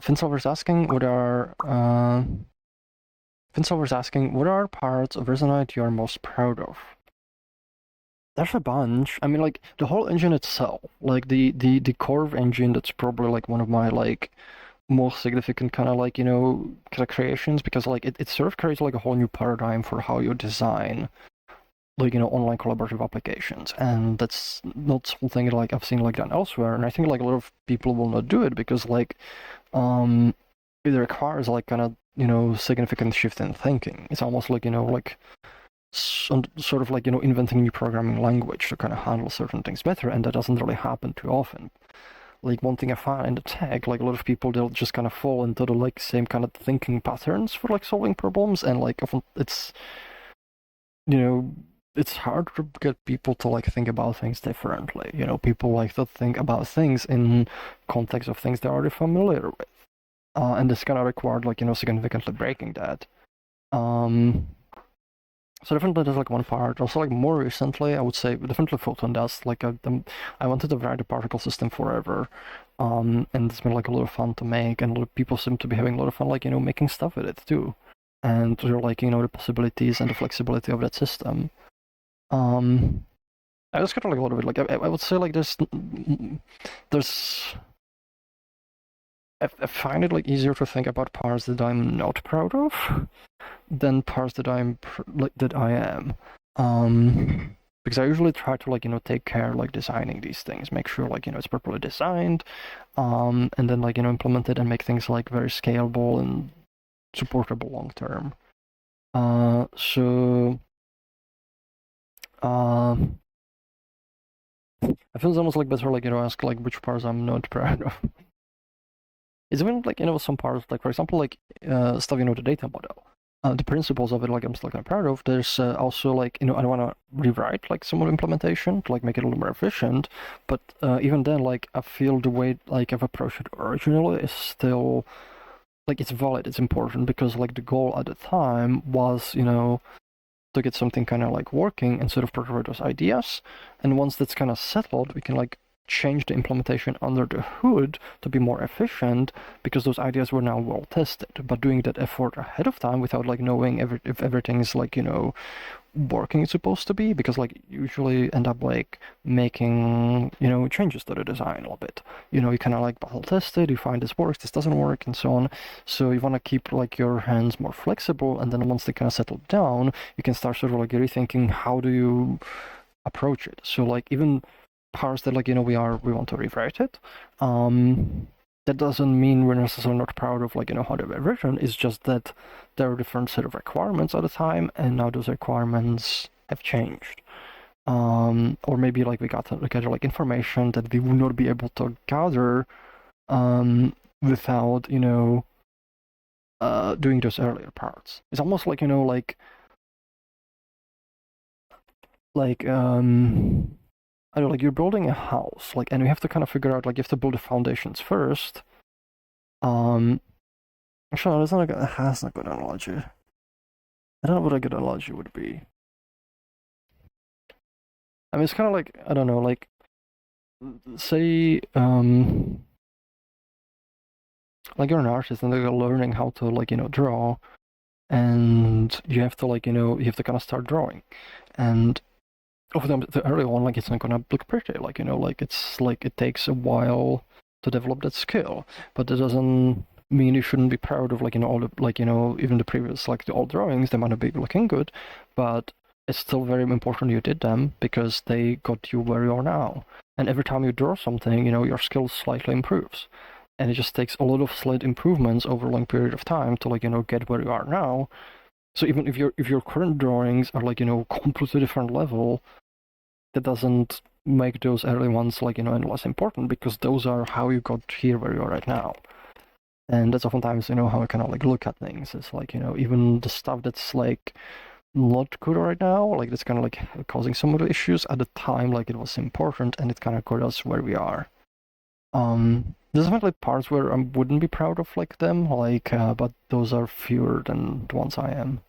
Finsolver's asking what are parts of Resonite you are most proud of? There's a bunch. I mean, like the whole engine itself, like the core engine. That's probably like one of my like most significant kind of like kind of creations, because like it sort of creates like a whole new paradigm for how you design like online collaborative applications, and that's not something like I've seen like done elsewhere. And I think like a lot of people will not do it because like um it requires like kind of significant shift in thinking. It's almost like like sort of like inventing a new programming language to kind of handle certain things better, and that doesn't really happen too often. Like one thing I find in the tech, like a lot of people, they'll just kind of fall into the like same kind of thinking patterns for like solving problems, and like often it's you know it's hard to get people to like think about things differently. People like to think about things in context of things they're already familiar with, and this kind of required like significantly breaking that. Um, So definitely there's like one part. Also like more recently, I would say definitely photon dust. Like I wanted to write a particle system forever, and it's been like a lot of fun to make, and a lot of people seem to be having a lot of fun like making stuff with it too, and they're like the possibilities and the flexibility of that system. Um, I just got like a lot of it. Like I would say like there's I find it like easier to think about parts that I'm not proud of than parts that like that I am. Because I usually try to like take care like designing these things, make sure like it's properly designed, and then like implement it and make things like very scalable and supportable long term. So I feel it's almost like better like ask like which parts I'm not proud of. It's even like some parts like for example like stuff the data model. The principles of it, like I'm still kind of proud of. There's also like I don't want to rewrite like some of the implementation to like make it a little more efficient. But even then, like I feel the way like I've approached it originally is still like it's valid. It's important because like the goal at the time was to get something kind of like working and sort of prototype those ideas. And once that's kind of settled, we can like change the implementation under the hood to be more efficient because those ideas were now well tested. But doing that effort ahead of time without like knowing if everything is like working it's supposed to be, because like usually end up like making changes to the design a little bit. You kind of like battle test it, you find this works, this doesn't work, and so on. So you want to keep like your hands more flexible, and then once they kind of settle down, you can start sort of like rethinking how do you approach it. So like even parts that like we want to rewrite it, that doesn't mean we're necessarily not proud of like how they're written. It's just that there are different set of requirements at the time, and now those requirements have changed. Or maybe like we got like information that we would not be able to gather without doing those earlier parts. It's almost like like I don't know, like you're building a house, like, and you have to kind of figure out like you have to build the foundations first. Um, Actually, no, that's not a good analogy. I don't know what a good analogy would be. I mean, it's kind of like I don't know, like say like you're an artist and you're learning how to like draw, and you have to like you have to kind of start drawing, and over the early on like it's not gonna look pretty, like like it's like it takes a while to develop that skill, but that doesn't mean you shouldn't be proud of like all the like even the previous like the old drawings. They might not be looking good, but it's still very important you did them because they got you where you are now. And every time you draw something, your skill slightly improves, and it just takes a lot of slight improvements over a long period of time to like get where you are now. So even if your current drawings are like completely different level, that doesn't make those early ones like any less important, because those are how you got here where you are right now. And that's oftentimes how I kind of like look at things. It's like even the stuff that's like not good right now, like that's kind of like causing some of the issues at the time, like it was important and it kind of got us where we are. There's definitely parts where I wouldn't be proud of like them, like but those are fewer than the ones I am.